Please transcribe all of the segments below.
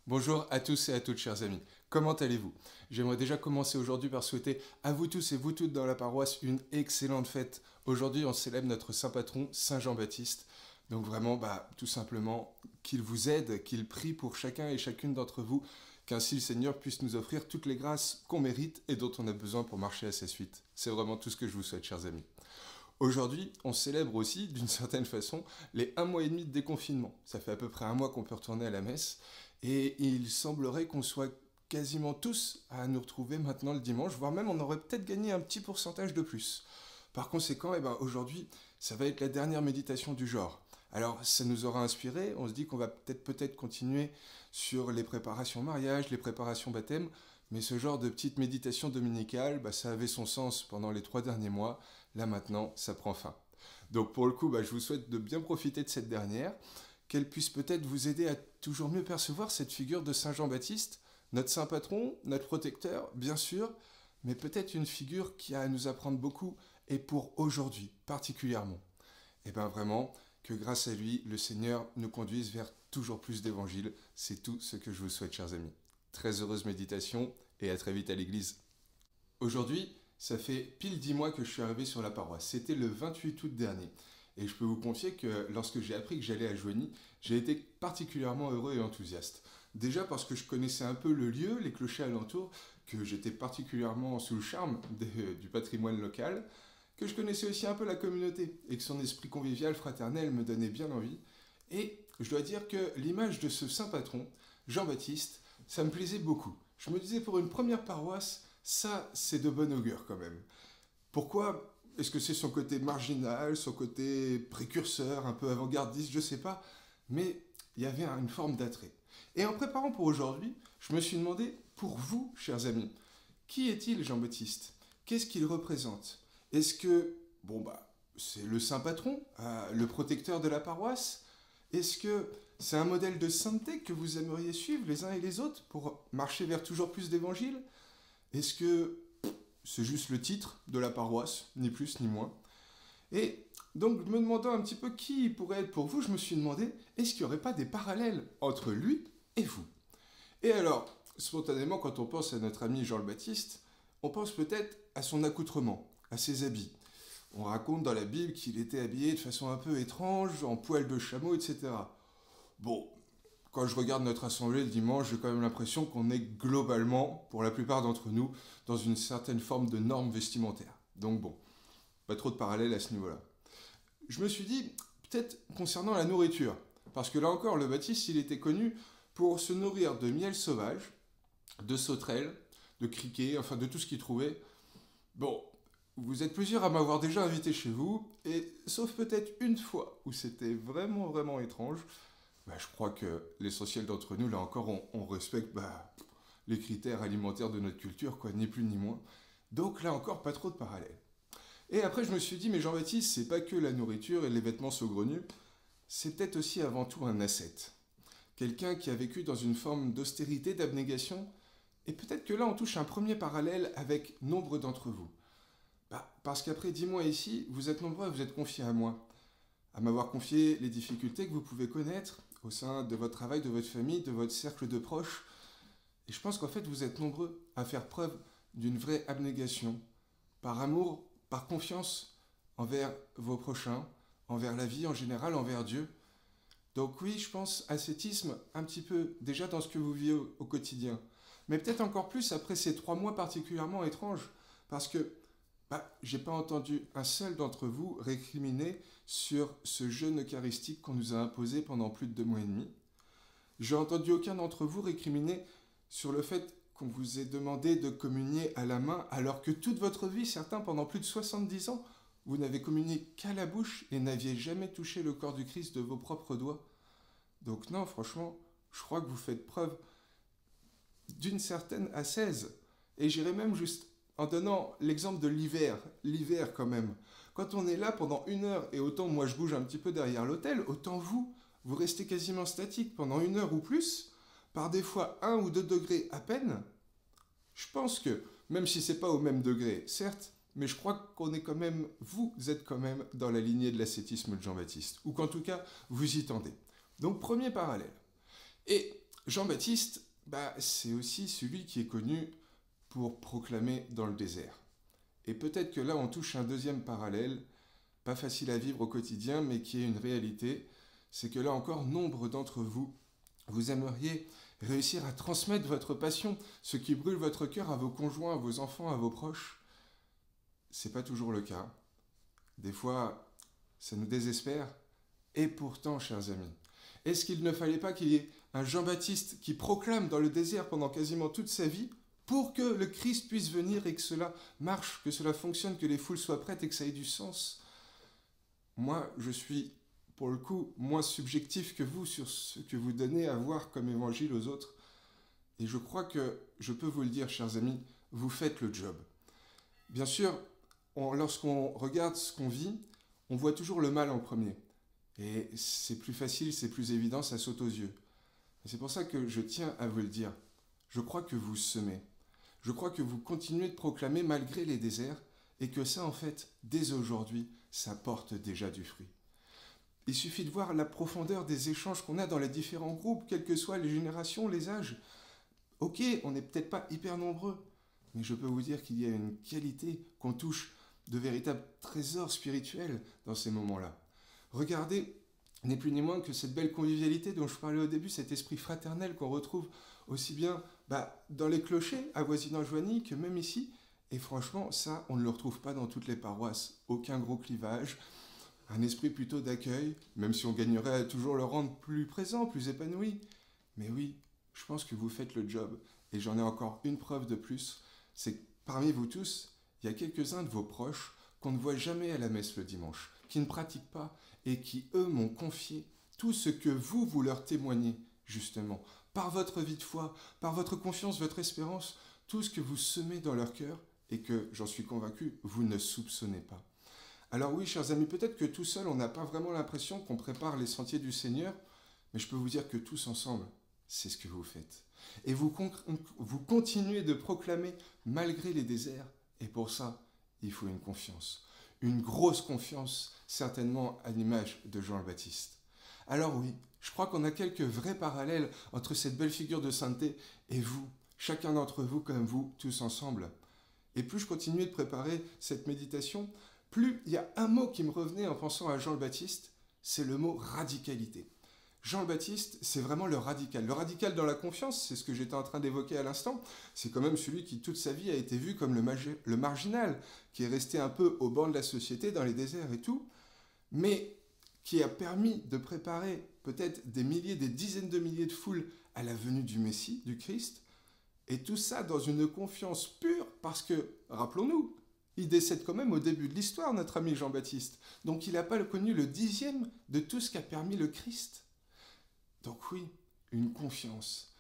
Bonjour à tous et à toutes, chers amis. Comment allez-vous? J'aimerais déjà commencer aujourd'hui par souhaiter à vous tous et vous toutes dans la paroisse une excellente fête. Aujourd'hui, on célèbre notre saint patron, Saint Jean-Baptiste. Donc vraiment, tout simplement, qu'il vous aide, qu'il prie pour chacun et chacune d'entre vous, qu'ainsi le Seigneur puisse nous offrir toutes les grâces qu'on mérite et dont on a besoin pour marcher à sa suite. C'est vraiment tout ce que je vous souhaite, chers amis. Aujourd'hui, on célèbre aussi, d'une certaine façon, les 1 mois et demi de déconfinement. Ça fait à peu près 1 mois qu'on peut retourner à la messe, et il semblerait qu'on soit quasiment tous à nous retrouver maintenant le dimanche, voire même on aurait peut-être gagné un petit pourcentage de plus. Par conséquent, aujourd'hui, ça va être la dernière méditation du genre. Alors, ça nous aura inspiré, on se dit qu'on va peut-être continuer sur les préparations mariage, les préparations baptême, mais ce genre de petite méditation dominicale, ça avait son sens pendant les 3 derniers mois. Là maintenant, ça prend fin. Donc pour le coup, je vous souhaite de bien profiter de cette dernière, qu'elle puisse peut-être vous aider à toujours mieux percevoir cette figure de Saint Jean-Baptiste, notre saint patron, notre protecteur, bien sûr, mais peut-être une figure qui a à nous apprendre beaucoup, et pour aujourd'hui particulièrement. Et vraiment, que grâce à lui, le Seigneur nous conduise vers toujours plus d'évangiles. C'est tout ce que je vous souhaite, chers amis. Très heureuse méditation et à très vite à l'église. Aujourd'hui, ça fait pile 10 mois que je suis arrivé sur la paroisse. C'était le 28 août dernier. Et je peux vous confier que lorsque j'ai appris que j'allais à Joigny, j'ai été particulièrement heureux et enthousiaste. Déjà parce que je connaissais un peu le lieu, les clochers alentours, que j'étais particulièrement sous le charme du patrimoine local, que je connaissais aussi un peu la communauté et que son esprit convivial, fraternel me donnait bien envie. Et je dois dire que l'image de ce saint patron, Jean-Baptiste, ça me plaisait beaucoup. Je me disais pour une première paroisse, ça c'est de bon augure quand même. Pourquoi? Est-ce que c'est son côté marginal, son côté précurseur, un peu avant-gardiste, je sais pas, mais il y avait une forme d'attrait. Et en préparant pour aujourd'hui, je me suis demandé, pour vous, chers amis, qui est-il Jean-Baptiste? Qu'est-ce qu'il représente? Est-ce que, c'est le saint patron, le protecteur de la paroisse? Est-ce que c'est un modèle de sainteté que vous aimeriez suivre les uns et les autres pour marcher vers toujours plus d'évangiles? Est-ce que c'est juste le titre de la paroisse, ni plus ni moins? Et donc, me demandant un petit peu qui il pourrait être pour vous, je me suis demandé, est-ce qu'il n'y aurait pas des parallèles entre lui et vous? Et alors, spontanément, quand on pense à notre ami Jean-le-Baptiste, on pense peut-être à son accoutrement, à ses habits. On raconte dans la Bible qu'il était habillé de façon un peu étrange, en poil de chameau, etc. Bon, quand je regarde notre assemblée le dimanche, j'ai quand même l'impression qu'on est globalement, pour la plupart d'entre nous, dans une certaine forme de norme vestimentaire. Donc pas trop de parallèles à ce niveau-là. Je me suis dit, peut-être concernant la nourriture, parce que là encore, le Baptiste, il était connu pour se nourrir de miel sauvage, de sauterelles, de criquets, enfin de tout ce qu'il trouvait. Bon, vous êtes plusieurs à m'avoir déjà invité chez vous, et sauf peut-être une fois où c'était vraiment, vraiment étrange, je crois que l'essentiel d'entre nous, là encore, on respecte les critères alimentaires de notre culture, quoi, ni plus ni moins. Donc là encore, pas trop de parallèles. Et après, je me suis dit, mais Jean-Baptiste, c'est pas que la nourriture et les vêtements saugrenus, c'est peut-être aussi avant tout un ascète. Quelqu'un qui a vécu dans une forme d'austérité, d'abnégation. Et peut-être que là, on touche un premier parallèle avec nombre d'entre vous. Parce qu'après 10 mois ici, vous êtes nombreux à vous être confiés à moi, à m'avoir confié les difficultés que vous pouvez connaître au sein de votre travail, de votre famille, de votre cercle de proches. Et je pense qu'en fait, vous êtes nombreux à faire preuve d'une vraie abnégation, par amour, par confiance envers vos prochains, envers la vie en général, envers Dieu. Donc oui, je pense ascétisme un petit peu déjà dans ce que vous vivez au quotidien. Mais peut-être encore plus après ces 3 mois particulièrement étranges, parce que j'ai pas entendu un seul d'entre vous récriminer sur ce jeûne eucharistique qu'on nous a imposé pendant plus de 2 mois et demi. J'ai entendu aucun d'entre vous récriminer sur le fait qu'on vous ait demandé de communier à la main, alors que toute votre vie, certains pendant plus de 70 ans, vous n'avez communié qu'à la bouche et n'aviez jamais touché le corps du Christ de vos propres doigts. Donc non, franchement, je crois que vous faites preuve d'une certaine ascèse. Et j'irais même juste en donnant l'exemple de l'hiver quand même. Quand on est là pendant 1 heure, et autant moi je bouge un petit peu derrière l'autel, autant vous restez quasiment statique pendant 1 heure ou plus, par des fois 1 ou 2 degrés à peine. Je pense que, même si c'est pas au même degré, certes, mais je crois qu'on est quand même, vous êtes quand même dans la lignée de l'ascétisme de Jean-Baptiste, ou qu'en tout cas, vous y tendez. Donc premier parallèle. Et Jean-Baptiste, c'est aussi celui qui est connu pour proclamer dans le désert. Et peut-être que là, on touche un deuxième parallèle, pas facile à vivre au quotidien, mais qui est une réalité. C'est que là encore, nombre d'entre vous, vous aimeriez réussir à transmettre votre passion, ce qui brûle votre cœur à vos conjoints, à vos enfants, à vos proches. C'est pas toujours le cas. Des fois, ça nous désespère. Et pourtant, chers amis, est-ce qu'il ne fallait pas qu'il y ait un Jean-Baptiste qui proclame dans le désert pendant quasiment toute sa vie pour que le Christ puisse venir et que cela marche, que cela fonctionne, que les foules soient prêtes et que ça ait du sens? Moi, je suis, pour le coup, moins subjectif que vous sur ce que vous donnez à voir comme évangile aux autres. Et je crois que je peux vous le dire, chers amis, vous faites le job. Bien sûr, lorsqu'on regarde ce qu'on vit, on voit toujours le mal en premier. Et c'est plus facile, c'est plus évident, ça saute aux yeux. Et c'est pour ça que je tiens à vous le dire. Je crois que vous semez. Je crois que vous continuez de proclamer malgré les déserts et que ça, en fait, dès aujourd'hui, ça porte déjà du fruit. Il suffit de voir la profondeur des échanges qu'on a dans les différents groupes, quelles que soient les générations, les âges. Ok, on n'est peut-être pas hyper nombreux, mais je peux vous dire qu'il y a une qualité, qu'on touche de véritables trésors spirituels dans ces moments-là. Regardez, n'est plus ni moins que cette belle convivialité dont je parlais au début, cet esprit fraternel qu'on retrouve aussi bien dans les clochers avoisinant Joigny que même ici. Et franchement, ça, on ne le retrouve pas dans toutes les paroisses. Aucun gros clivage, un esprit plutôt d'accueil, même si on gagnerait à toujours le rendre plus présent, plus épanoui. Mais oui, je pense que vous faites le job. Et j'en ai encore une preuve de plus, c'est que parmi vous tous, il y a quelques-uns de vos proches qu'on ne voit jamais à la messe le dimanche, qui ne pratiquent pas et qui, eux, m'ont confié tout ce que vous leur témoignez, justement, par votre vie de foi, par votre confiance, votre espérance, tout ce que vous semez dans leur cœur et que, j'en suis convaincu, vous ne soupçonnez pas. Alors oui, chers amis, peut-être que tout seul, on n'a pas vraiment l'impression qu'on prépare les sentiers du Seigneur, mais je peux vous dire que tous ensemble, c'est ce que vous faites. Et vous continuez de proclamer malgré les déserts, et pour ça, il faut une confiance. Une grosse confiance, certainement à l'image de Jean le Baptiste. Alors oui, je crois qu'on a quelques vrais parallèles entre cette belle figure de sainteté et vous, chacun d'entre vous comme vous, tous ensemble. Et plus je continuais de préparer cette méditation, plus il y a un mot qui me revenait en pensant à Jean le Baptiste, c'est le mot radicalité. Jean le Baptiste, c'est vraiment le radical. Le radical dans la confiance, c'est ce que j'étais en train d'évoquer à l'instant. C'est quand même celui qui, toute sa vie, a été vu comme le marginal, qui est resté un peu au banc de la société, dans les déserts et tout, mais qui a permis de préparer peut-être des milliers, des dizaines de milliers de foules à la venue du Messie, du Christ, et tout ça dans une confiance pure, parce que, rappelons-nous, il décède quand même au début de l'histoire, notre ami Jean-Baptiste. Donc il n'a pas connu le 10e de tout ce qu'a permis le Christ. Donc oui, une confiance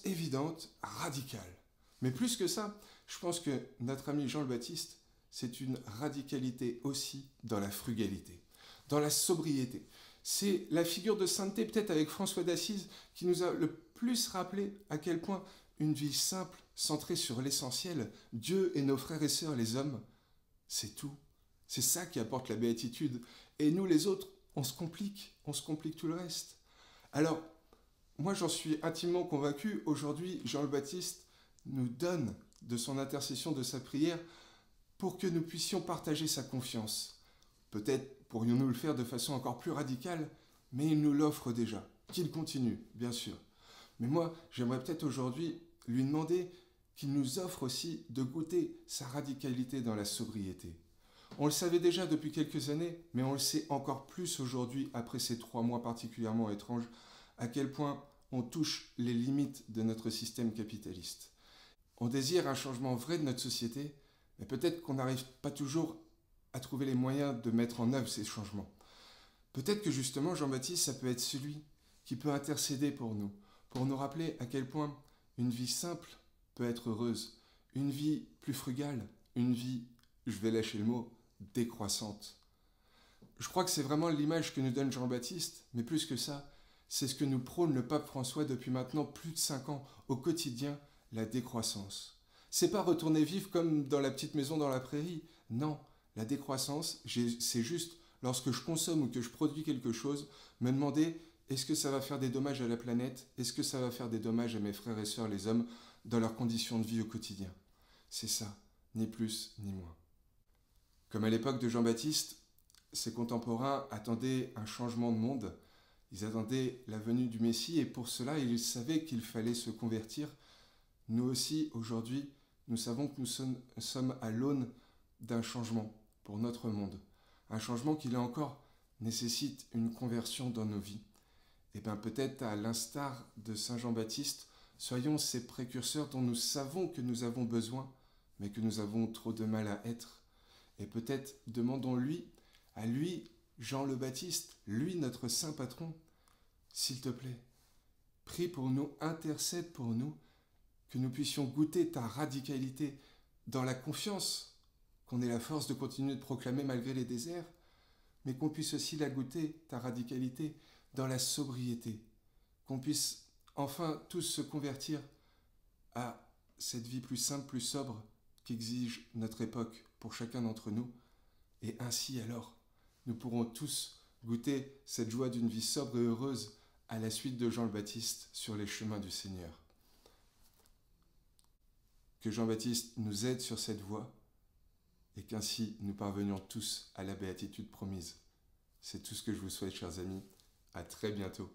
évidente, radicale. Mais plus que ça, je pense que notre ami Jean le Baptiste, c'est une radicalité aussi dans la frugalité, dans la sobriété. C'est la figure de sainteté, peut-être avec François d'Assise, qui nous a le plus rappelé à quel point une vie simple, centrée sur l'essentiel, Dieu et nos frères et sœurs, les hommes, c'est tout. C'est ça qui apporte la béatitude. Et nous, les autres, on se complique tout le reste. Alors, moi j'en suis intimement convaincu, aujourd'hui Jean le Baptiste nous donne de son intercession, de sa prière, pour que nous puissions partager sa confiance. Peut-être pourrions-nous le faire de façon encore plus radicale, mais il nous l'offre déjà. Qu'il continue, bien sûr. Mais moi, j'aimerais peut-être aujourd'hui lui demander qu'il nous offre aussi de goûter sa radicalité dans la sobriété. On le savait déjà depuis quelques années, mais on le sait encore plus aujourd'hui, après ces 3 mois particulièrement étranges, à quel point on touche les limites de notre système capitaliste. On désire un changement vrai de notre société, mais peut-être qu'on n'arrive pas toujours à trouver les moyens de mettre en œuvre ces changements. Peut-être que justement Jean-Baptiste, ça peut être celui qui peut intercéder pour nous rappeler à quel point une vie simple peut être heureuse, une vie plus frugale, une vie, je vais lâcher le mot, décroissante. Je crois que c'est vraiment l'image que nous donne Jean-Baptiste, mais plus que ça, c'est ce que nous prône le pape François depuis maintenant plus de 5 ans, au quotidien, la décroissance. C'est pas retourner vivre comme dans la petite maison dans la prairie, non, la décroissance, c'est juste, lorsque je consomme ou que je produis quelque chose, me demander est-ce que ça va faire des dommages à la planète? Est-ce que ça va faire des dommages à mes frères et sœurs, les hommes, dans leurs conditions de vie au quotidien? C'est ça, ni plus ni moins. Comme à l'époque de Jean-Baptiste, ses contemporains attendaient un changement de monde, ils attendaient la venue du Messie et pour cela ils savaient qu'il fallait se convertir. Nous aussi, aujourd'hui, nous savons que nous sommes à l'aune d'un changement pour notre monde. Un changement qui, là encore, nécessite une conversion dans nos vies. Et bien peut-être à l'instar de Saint Jean-Baptiste, soyons ces précurseurs dont nous savons que nous avons besoin, mais que nous avons trop de mal à être. Et peut-être demandons-lui, à lui, Jean le Baptiste, lui notre saint patron, s'il te plaît, prie pour nous, intercède pour nous, que nous puissions goûter ta radicalité dans la confiance qu'on ait la force de continuer de proclamer malgré les déserts, mais qu'on puisse aussi la goûter, ta radicalité, dans la sobriété, qu'on puisse enfin tous se convertir à cette vie plus simple, plus sobre qu'exige notre époque pour chacun d'entre nous, et ainsi alors, nous pourrons tous goûter cette joie d'une vie sobre et heureuse à la suite de Jean le Baptiste sur les chemins du Seigneur. Que Jean-Baptiste nous aide sur cette voie et qu'ainsi nous parvenions tous à la béatitude promise. C'est tout ce que je vous souhaite, chers amis. À très bientôt.